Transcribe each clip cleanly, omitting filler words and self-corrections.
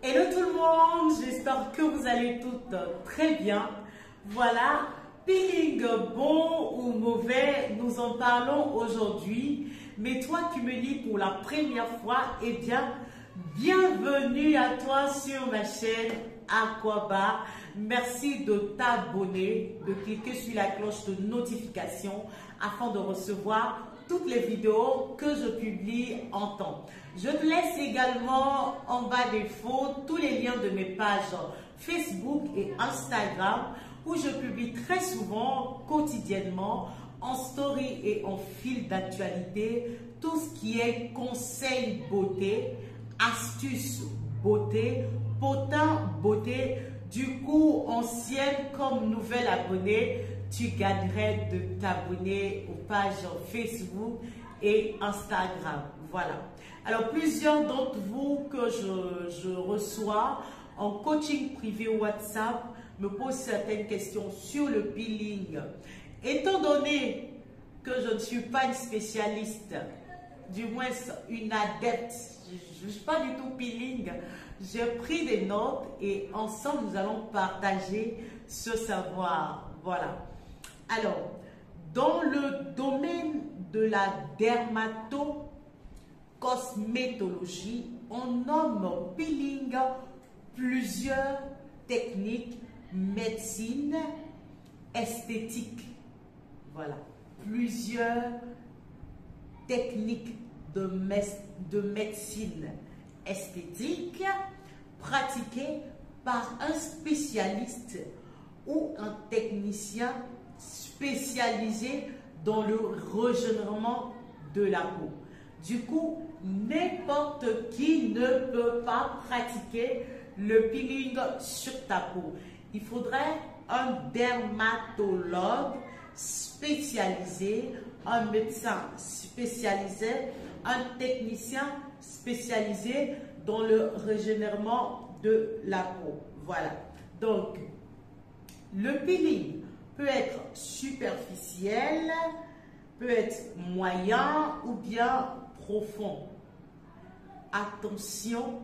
Hello tout le monde, j'espère que vous allez toutes très bien. Voilà, peeling bon ou mauvais, nous en parlons aujourd'hui. Mais toi qui me lis pour la première fois, eh bien, bienvenue à toi sur ma chaîne Aquaba. Merci de t'abonner, de cliquer sur la cloche de notification afin de recevoir toutes les vidéos que je publie en temps. Je te laisse également en bas des photos tous les liens de mes pages Facebook et Instagram où je publie très souvent, quotidiennement, en story et en fil d'actualité, tout ce qui est conseils beauté, astuces beauté, potin beauté. Du coup, ancienne comme nouvelle abonnée, tu gagnerais de t'abonner aux pages Facebook et Instagram. Voilà. Alors, plusieurs d'entre vous que je reçois en coaching privé WhatsApp me posent certaines questions sur le peeling. Étant donné que je ne suis pas une spécialiste, du moins une adepte, je ne suis pas du tout peeling, j'ai pris des notes et ensemble nous allons partager ce savoir. Voilà. Alors, dans le domaine de la dermatocosmétologie, on nomme peeling plusieurs techniques, médecine, esthétique. Voilà, plusieurs techniques de médecine esthétique pratiquées par un spécialiste ou un technicien spécialisé dans le régénération de la peau. Du coup, n'importe qui ne peut pas pratiquer le peeling sur ta peau. Il faudrait un dermatologue spécialisé, un médecin spécialisé, un technicien spécialisé dans le régénération de la peau. Voilà. Donc, le peeling peut être superficiel, peut être moyen ou bien profond. Attention,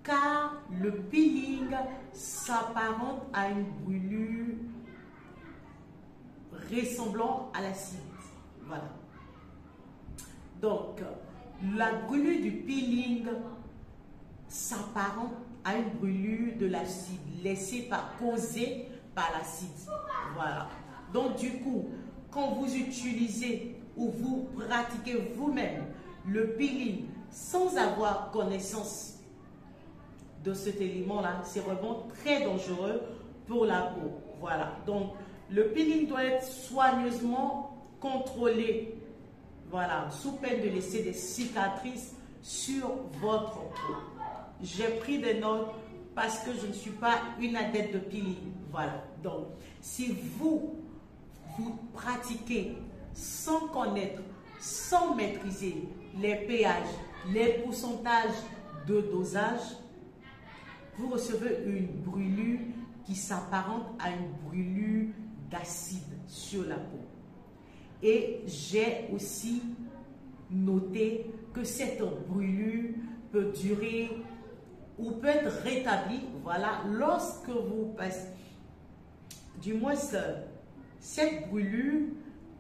car le peeling s'apparente à une brûlure ressemblant à l'acide. Voilà. Donc, la brûlure du peeling s'apparente à une brûlure de l'acide causée par l'acide. Voilà. Donc, du coup, quand vous utilisez ou vous pratiquez vous-même le peeling sans avoir connaissance de cet élément-là, c'est vraiment très dangereux pour la peau. Voilà. Donc, le peeling doit être soigneusement contrôlé. Voilà. Sous peine de laisser des cicatrices sur votre peau. J'ai pris des notes parce que je ne suis pas une adepte de peeling. Voilà. Donc, si vous pratiquez sans connaître, sans maîtriser les pH, les pourcentages de dosage, vous recevez une brûlure qui s'apparente à une brûlure d'acide sur la peau. Et j'ai aussi noté que cette brûlure peut durer ou peut être rétablie, voilà, lorsque vous passez, du moins cette brûlure,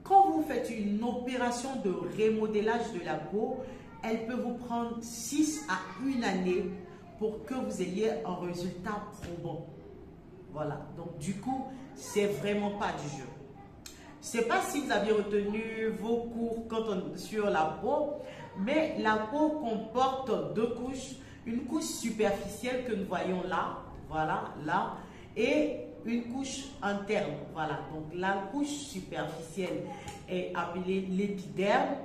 quand vous faites une opération de remodelage de la peau, elle peut vous prendre 6 à 1 année pour que vous ayez un résultat probant. Voilà, donc du coup, c'est vraiment pas du jeu. Je ne sais pas si vous avez retenu vos cours sur la peau, mais la peau comporte 2 couches. Une couche superficielle que nous voyons là, voilà, là, et une couche interne, voilà. Donc la couche superficielle est appelée l'épiderme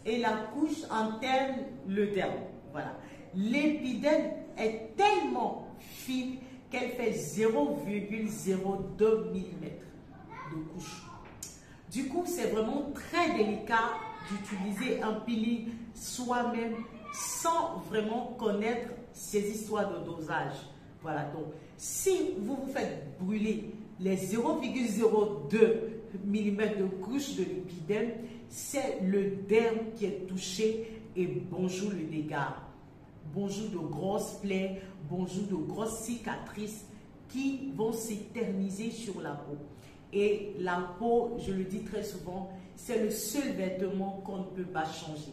et la couche interne le derme, voilà. L'épiderme est tellement fine qu'elle fait 0,02 mm de couche. Du coup, c'est vraiment très délicat d'utiliser un peeling soi-même sans vraiment connaître ces histoires de dosage. Voilà, donc si vous vous faites brûler les 0,02 mm de couche de l'épiderme, c'est le derme qui est touché et bonjour le dégât. bonjour de grosses plaies, bonjour de grosses cicatrices qui vont s'éterniser sur la peau. Et la peau, je le dis très souvent, c'est le seul vêtement qu'on ne peut pas changer.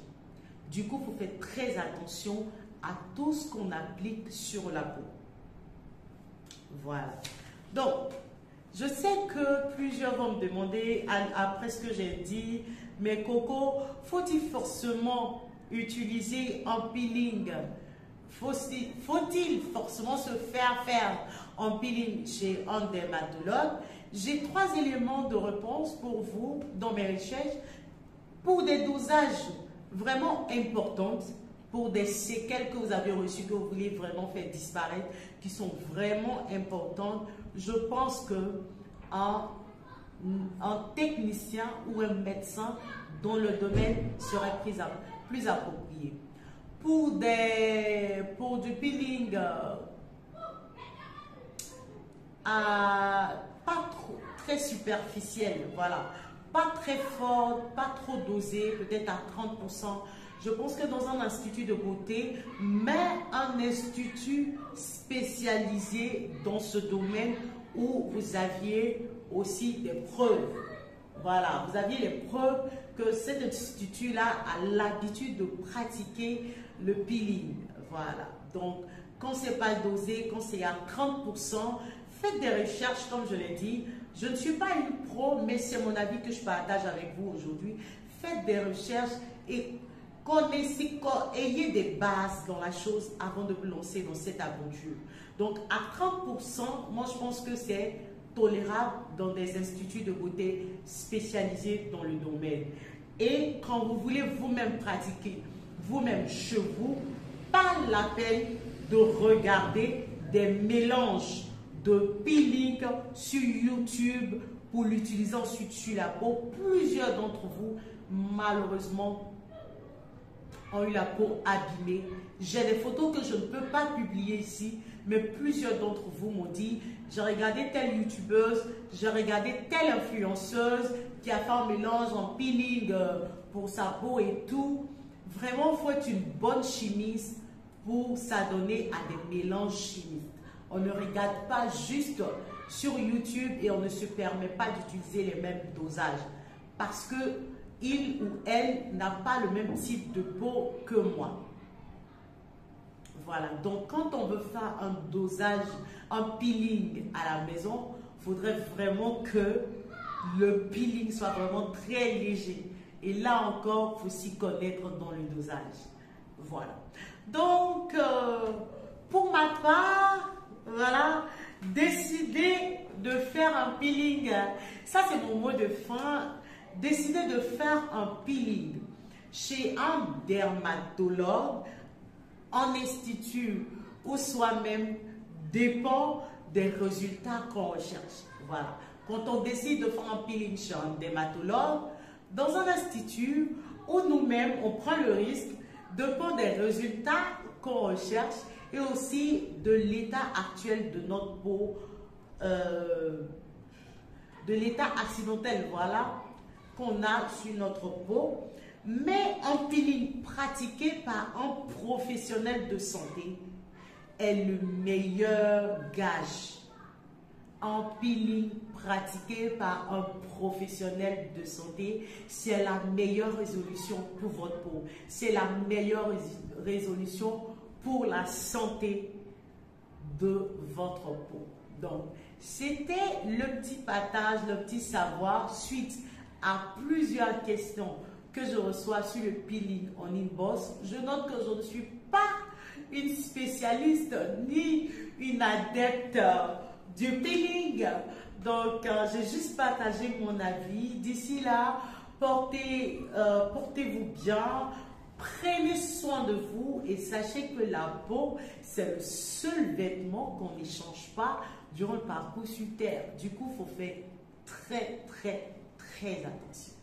Du coup, il faut faire très attention à tout ce qu'on applique sur la peau. Voilà. Donc, je sais que plusieurs vont me demander, après ce que j'ai dit, mais Coco, faut-il forcément utiliser un peeling? Faut-il forcément se faire un peeling chez un dermatologue? J'ai 3 éléments de réponse pour vous dans mes recherches pour des dosages vraiment importants, pour des séquelles que vous avez reçues, que vous voulez vraiment faire disparaître, qui sont vraiment importantes. Je pense que un technicien ou un médecin dans le domaine serait plus approprié. Pour du peeling pas trop très superficiel, voilà, pas très fort, pas trop dosé, peut-être à 30%. Je pense que dans un institut de beauté, mais un institut spécialisé dans ce domaine où vous aviez aussi des preuves. Voilà, vous aviez les preuves que cet institut-là a l'habitude de pratiquer le peeling. Voilà, donc quand c'est pas dosé, quand c'est à 30%, faites des recherches, comme je l'ai dit. Je ne suis pas une pro, mais c'est mon avis que je partage avec vous aujourd'hui. Faites des recherches et connaissez, ayez des bases dans la chose avant de vous lancer dans cette aventure. Donc, à 30%, moi, je pense que c'est tolérable dans des instituts de beauté spécialisés dans le domaine. Et quand vous voulez vous-même pratiquer, vous-même chez vous, pas la peine de regarder des mélanges de peeling sur YouTube pour l'utiliser ensuite sur la peau. Plusieurs d'entre vous, malheureusement, ont eu la peau abîmée. J'ai des photos que je ne peux pas publier ici, mais plusieurs d'entre vous m'ont dit, j'ai regardé telle youtubeuse, j'ai regardé telle influenceuse qui a fait un mélange en peeling pour sa peau et tout. Vraiment, il faut être une bonne chimiste pour s'adonner à des mélanges chimiques. On ne regarde pas juste sur YouTube et on ne se permet pas d'utiliser les mêmes dosages parce que il ou elle n'a pas le même type de peau que moi. Voilà, donc quand on veut faire un dosage, un peeling à la maison, il faudrait vraiment que le peeling soit vraiment très léger. Et là encore, il faut s'y connaître dans le dosage. Voilà. Donc, pour ma part, voilà, décider de faire un peeling, ça c'est mon mot de fin, décider de faire un peeling chez un dermatologue, en institut ou soi-même dépend des résultats qu'on recherche. Voilà. Quand on décide de faire un peeling chez un dermatologue, dans un institut où nous-mêmes on prend le risque, dépend des résultats qu'on recherche et aussi de l'état actuel de notre peau, de l'état accidentel, voilà, qu'on a sur notre peau. Mais un peeling pratiqué par un professionnel de santé est le meilleur gage. Un peeling pratiqué par un professionnel de santé, c'est la meilleure résolution pour votre peau. C'est la meilleure résolution pour la santé de votre peau. Donc, c'était le petit partage, le petit savoir suite à plusieurs questions que je reçois sur le peeling en inbox. Je note que je ne suis pas une spécialiste ni une adepte du peeling. Donc, j'ai juste partagé mon avis. D'ici là, portez-vous bien, prenez soin de vous et sachez que la peau, c'est le seul vêtement qu'on n'échange pas durant le parcours sur Terre. Du coup, il faut faire très attention.